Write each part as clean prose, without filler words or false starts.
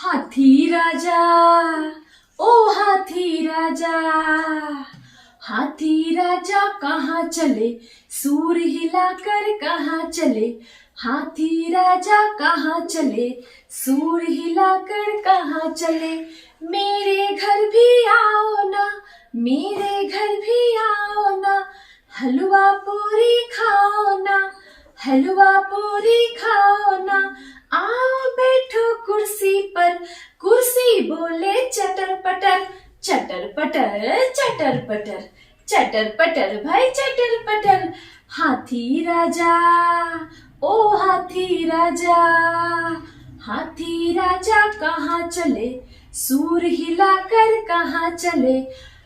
हाथी राजा ओ हाथी राजा, हाथी राजा कहाँ चले, सूर हिलाकर कहाँ चले। हाथी राजा कहाँ चले, सूर हिलाकर कहाँ चले। मेरे घर भी आओ ना, मेरे घर भी आओ ना, हलवा पूरी खाओ ना, हलवा पूरी खाओ ना। आओ बैठो कुर्सी पर, कुर्सी बोले चटर पटर, चटर पटर चटर पटर, चटर पटर भाई चटर पटर। हाथी राजा ओ हाथी राजा, हाथी राजा कहाँ चले, सूर हिलाकर कहाँ चले।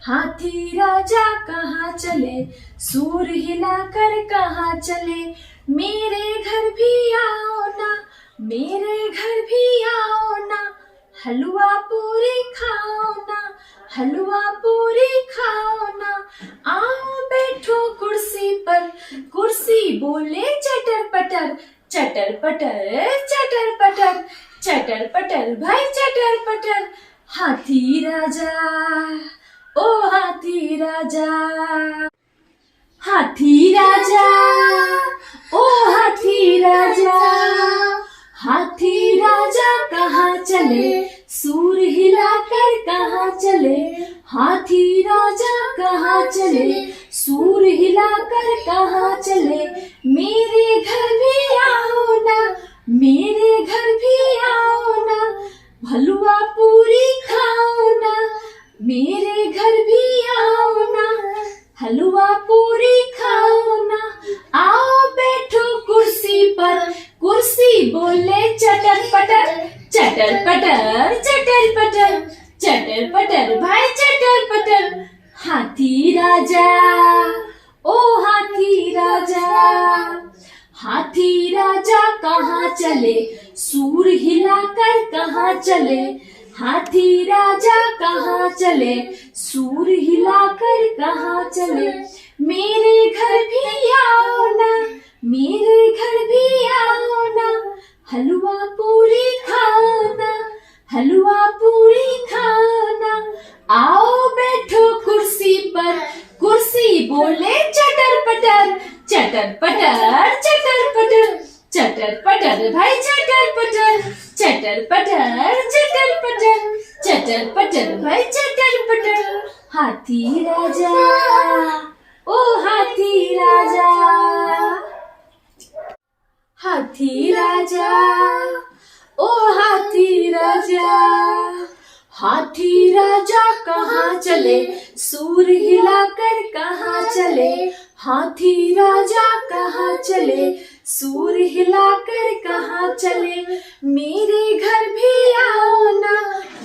हाथी राजा कहाँ चले, सूर हिलाकर कहाँ चले। मेरे घर भी आओ ना, मेरे घर भी आओ ना, हलवा पूरी खाओ ना, हलवा पूरी खाओ ना। आओ बैठो कुर्सी पर, कुर्सी बोले चटर पटर, चटर पटर चटर पटर, चटर पटर भाई चटर पटर। हाथी राजा ओ हाथी राजा, हाथी राजा ओ हाथी राजा, हाथी राजा कहाँ चले, सूर हिलाकर कहाँ चले। हाथी राजा कहाँ चले, सूर हिलाकर कहाँ चले। मेरे घर भी आओ ना, मेरे घर भी आओ ना, हलवा पूरी खाओ ना, मेरे घर भी आओ ना, हलवा पूरी खाओ ना। आओ बैठो कुर्सी पर, कुर्सी बोले चटर पटर, चटर पटर चटर पटर, चटर पटर भाई चटर पटर। हाथी राजा ओ हाथी राजा, हाथी राजा कहाँ चले, सूर हिलाकर कहाँ चले। हाथी राजा कहाँ चले, सूर हिलाकर कहाँ चले। मेरे घर भी आओ ना, मेरे घर भी आओ ना, हलवा पूरी खाओ ना, हलवा पूरी खाओ ना। आओ बैठो कुर्सी पर, कुर्सी बोले चटर पटर, चटर पटर चटर पटर, चटर पटर भाई चटर पटर, चटर पटर चटर पटर, चटर पटर भाई चटर पटर। हाथी राजा ओ हाथी राजा, हाथी राजा ओ हाथी राजा, हाथी राजा कहाँ चले, सूर हिलाकर कहाँ चले। हाथी राजा कहाँ चले, सूर हिलाकर कहाँ चले। मेरे घर भी आओ ना,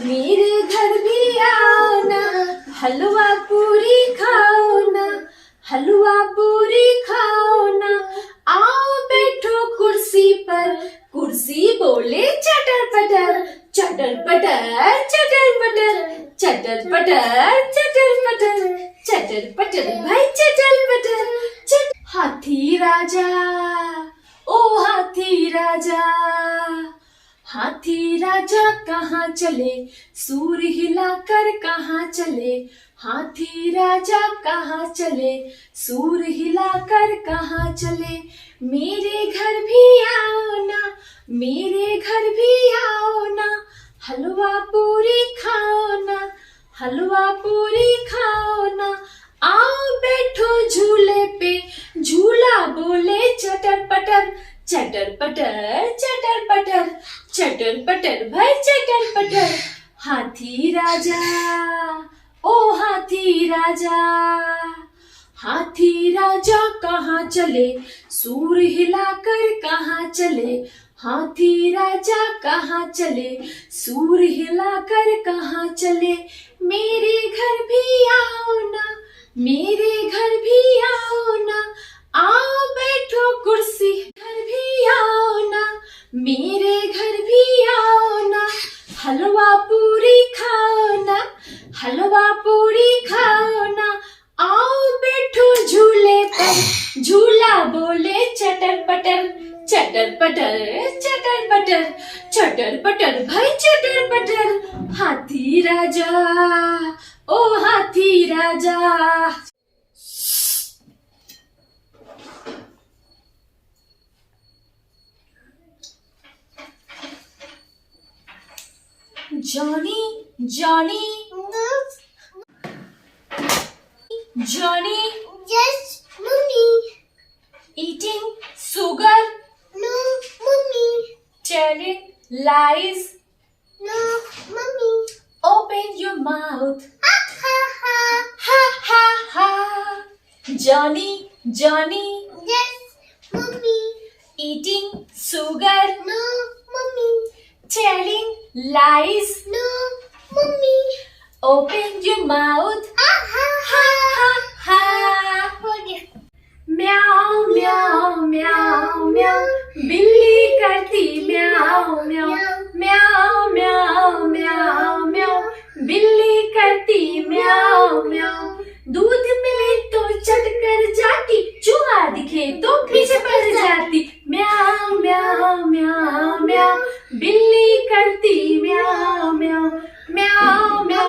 मेरे घर भी आओ ना, हलवा पूरी खाओ ना, हलवा पूरी खाओ ना। आओ बैठो कुर्सी पर, कुर्सी बोले चटर पटर, चटर पटर चटर पटर, चटर पटर चटर पटर, चटर पटर भाई चटर पटर। हाथी राजा ओ हाथी राजा, हाथी राजा कहाँ चले, सूर हिलाकर कहाँ चले। हाथी राजा कहाँ चले, सूर हिलाकर कहाँ चले। मेरे घर भी आओ ना, मेरे घर भी आओ ना, हलवा पूरी खाओ ना, हलवा पूरी खाओ ना। आओ बैठो झूले पे, झूला बोले चटर पटर, चटर पटर चटर पटर, चटर पटर भाई चटर पटर। हाथी राजा ओ हाथी राजा, हाथी राजा कहाँ चले, सूर हिलाकर कहाँ चले। हाथी राजा कहाँ चले, सूर हिलाकर कहाँ चले। मेरे घर भी आओ ना, मेरे घर भी आओ ना, आओ बैठो कुर्सी, घर भी आओ ना, मेरे घर भी आओ ना, हलवा पूरी खाओ ना, हलवा पूरी खाओ ना। आओ बैठो झूले पर, झूला बोले चटर पटर, चटर पटर चटर पटर, चटर चटर पटर भाई चटर पटर, हाथी राजा ओ हाथी राजा। Johnny, Johnny, Johnny, Yes, Mummy. eating sugar, No, Mummy. telling lies. No, Mummy. Open your mouth, Ha ha ha. ha ha ha. Johnny, Johnny, Yes, Mummy. eating sugar, No, Mummy. telling lies. No, Mummy. Open your mouth, Ha ha ha ha. ha ha. म्याओ म्याओ म्याओ म्याओ, बिल्ली करती म्याओ म्याओ, म्याओ म्याओ म्याओ म्याओ, बिल्ली करती म्याओ म्याओ। दूध मिले तो चट कर जाती, चूहा दिखे तो पीछे पड़ जाती। म्याओ म्याओ म्याओ म्याओ, बिल्ली करती म्याओ म्याओ, म्याओ म्याओ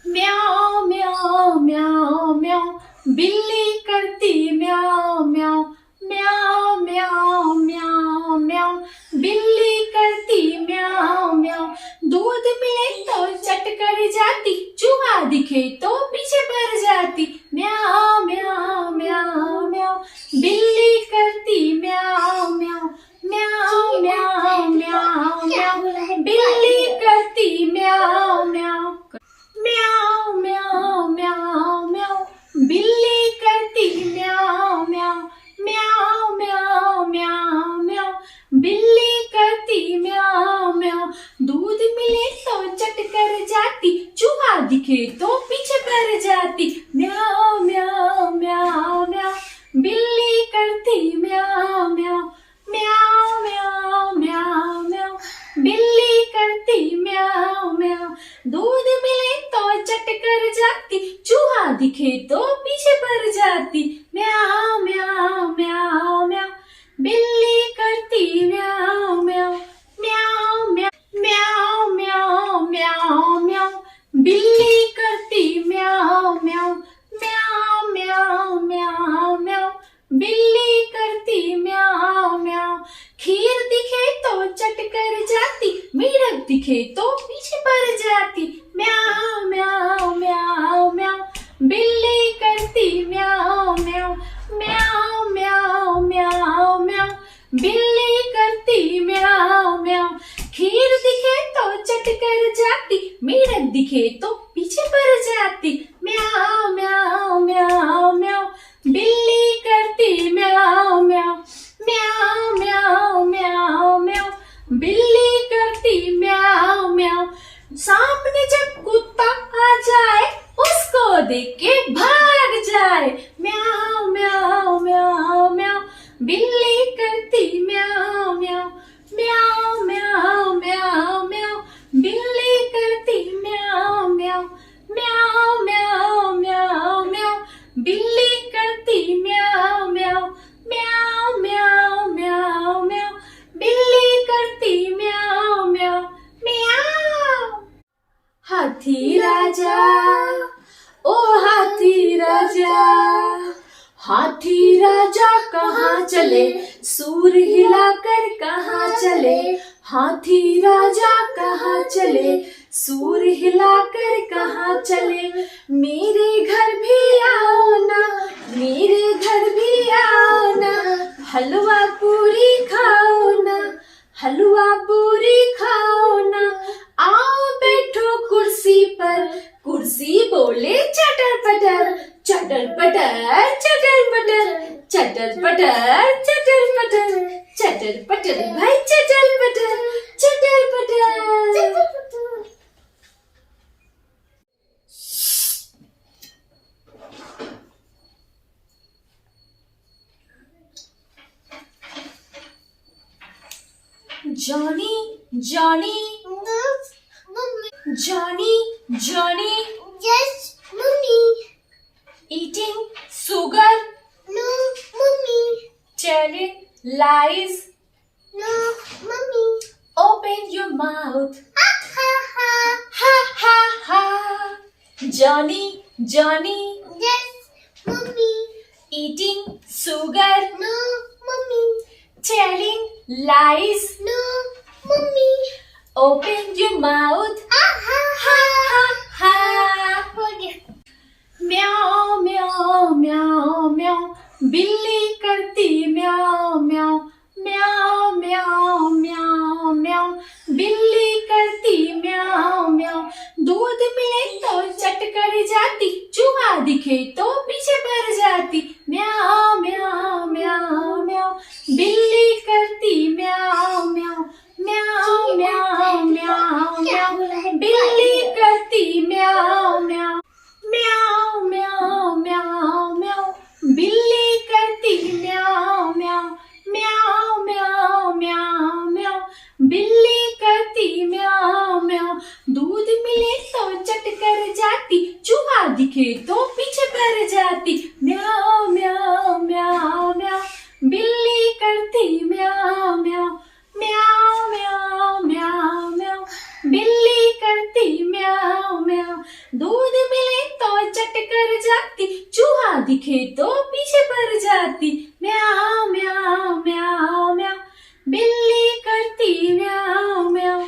म्याओ म्याओ म्याओ म्याओ, बिल्ली करती म्याओ म्याओ, म्याओ म्याओ म्याओ म्याओ, बिल्ली करती म्याओ म्याओ। दूध मिले तो चट कर जाती, चूहा दिखे तो पीछे पड़ जाती। म्याओ म्याओ म्याओ म्याओ, बिल्ली करती म्याओ म्याओ, म्याओ म्याओ म्याओ म्याओ, बिल्ली करती म्याओ म्याओ, म्याओ म्याओ म्याओ म्याओ, बिल्ली करती म्याओ म्याओ, म्याओ म्याओ म्याओ म्याओ, बिल्ली करती म्याओ म्याओ। दूध मिले तो चट कर जाती, चूहा दिखे तो पीछे पड़ जाती। म्याओ म्याओ म्याओ म्याओ, बिल्ली करती म्याओ म्याओ, म्याओ म्याओ म्याओ म्याओ, बिल्ली करती म्याओ म्याओ। दूध मिले तो चट कर जाती, चूहा दिखे तो पीछे पड़ जाती। म्याओ म्याओ म्याओ म्याओ, बिल्ली करती म्याओ म्याओ, म्याओ म्याओ म्याओ म्याओ म्याओ, बिल्ली करती म्याओ म्याओ, म्याओ म्याओ म्याओ म्याओ, बिल्ली करती म्याओ म्याओ। खीर दिखे तो चट कर जाती, मेढक दिखे तो पीछे पड़ जाती। म्याओ म्याओ म्याओ म्याओ, बिल्ली करती म्याओ म्याओ, म्याओ म्याओ म्याओ म्याओ, बिल्ली करती म्याओ म्याओ। खीर दिखे तो चट कर जाती, मेढक दिखे तो पीछे पड़ जाती। म्याओ म्याओ म्याओ म्याओ, बिल्ली करती म्याओ म्याओ, म्याओ म्याओ म्याओ म्याओ, बिल्ली करती म्याओ म्याओ। सामने जब कुत्ता आ जाए, उसको देख के भाग जाए। म्याओ म्याओ म्याओ म्याओ, बिल्ली करती म्याओ म्याओ, म्याओ म्याओ म्याओ म्याओ, बिल्ली करती म्याओ म्याओ, म्याओ म्याओ म्याओ म्याओ, बिल्ली करती म्याओ म्याओ, म्याओ म्याओ म्याओ म्याओ, बिल्ली करती म्याओ म्याओ, म्याओ। हाथी राजा ओ हाथी राजा, हाथी राजा कहाँ चले, सूर हिलाकर कहाँ चले। हाथी राजा कहाँ चले, सूर हिलाकर कहाँ चले। मेरे घर भी आओ ना, मेरे घर भी आओ ना, हलवा पूरी खाओ ना, हलवा पूरी खाओ ना। आओ बैठो कुर्सी पर, कुर्सी बोले चटर पटर, चटर पटर चटर पटर, चटर पटर चटर पटर, चटर पटर भाई चटर पटर, चटर पटर। Johnny, Johnny, No, Mummy. Johnny, Johnny, Yes, Mummy. eating sugar, No, Mummy. telling lies. No, Mummy. Open your mouth. Ha ha ha. Ha ha ha. Johnny, Johnny, Yes, mommy. eating sugar, No, mommy. telling lies. No, mommy. Open your mouth. Ha ha Ha ha. ha ha. हो गया. म्याओ म्याओ म्याओ म्याओ, बिल्ली करती म्याओ म्याओ. म्याओ म्याओ म्याओ म्याओ, बिल्ली करती म्याओ म्याओ. दूध मिले तो चट कर जाती, चूहा दिखे तो पीछे पड़ जाती. म्याओ म्याओ म्याओ म्याओ, बिल्ली करती म्याओ म्याओ. म्याओ म्याओ म्याओ म्याओ, बिल्ली करती म्याओ म्याओ. म्याओ म्याओ म्याओ म्याओ, बिल्ली करती म्याओ म्याओ. म्याओ म्याओ म्याओ म्याओ, बिल्ली करती म्याओ म्याओ. दूध मिले तो चट कर जाती, चूहा दिखे तो पीछे पड़ जाती. म्याओ म्याओ म्याओ म्याओ, बिल्ली करती म्याओ म्याओ. म्याओ म्याओ म्याओ म्याओ, बिल्ली करती म्याओ म्याओ. दूध मिले तो चट कर जाती, चूहा दिखे तो पीछे पड़ जाती. म्याओ म्याओ म्याओ म्याओ, बिल्ली करती म्याओ म्याओ.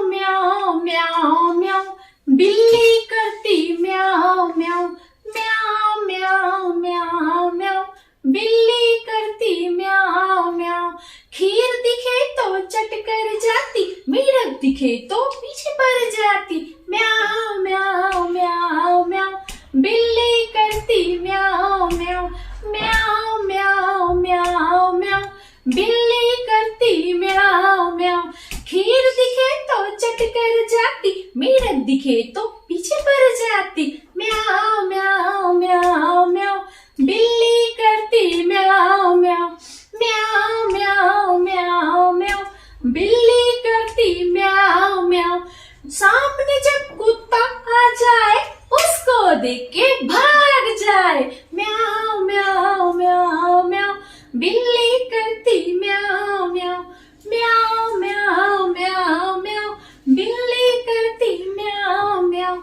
म्याओ म्याओ म्याओ, बिल्ली करती म्याओ म्याओ. म्याओ म्याओ म्याओ म्याओ, बिल्ली करती म्याओ म्याओ. खीर दिखे तो चट कर जाती, मेढक दिखे तो पीछे पड़ जाती. म्याओ म्याओ म्याओ म्याओ, बिल्ली करती म्याओ म्याओ. म्याओ म्याओ म्याओ म्याओ, बिल्ली करती म्याओ म्याओ. खीर दिखे तो चट कर जाती, मेढक दिखे तो पीछे पड़ जाती. म्याओ म्याओ म्याओ म्याओ, बिल्ली करती म्याओ म्याओ. म्याओ म्याओ म्याओ म्याओ, बिल्ली करती म्याओ म्याओ. सामने जब कुत्ता आ जाए, उसको देख के भाग जाए. म्याओ म्याओ म्याओ म्याओ, बिल्ली करती म्याओ म्याओ. म्याओ म्याओ म्याओ म्याओ, बिल्ली करती म्याओ म्याओ.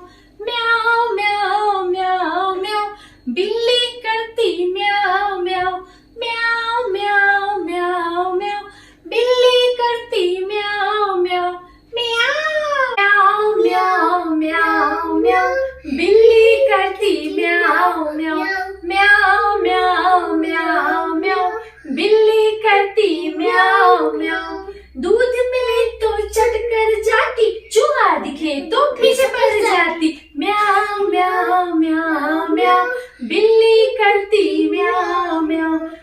म्याओ म्याओ म्याओ म्याओ, बिल्ली करती म्याओ म्याओ. म्याओ म्याओ म्याओ म्याओ, बिल्ली करती म्याओ म्याओ. म्याओ म्याओ म्याओ म्याओ, बिल्ली करती म्याओ म्याओ. म्याओ म्याओ म्याओ म्याओ, बिल्ली करती म्याओ म्याओ. दूध मिले तो चट कर जाती, चूहा दिखे तो पीछे पड़ जाती. म्याओ म्याओ म्याओ म्याओ, बिल्ली करती म्याओ म्याओ.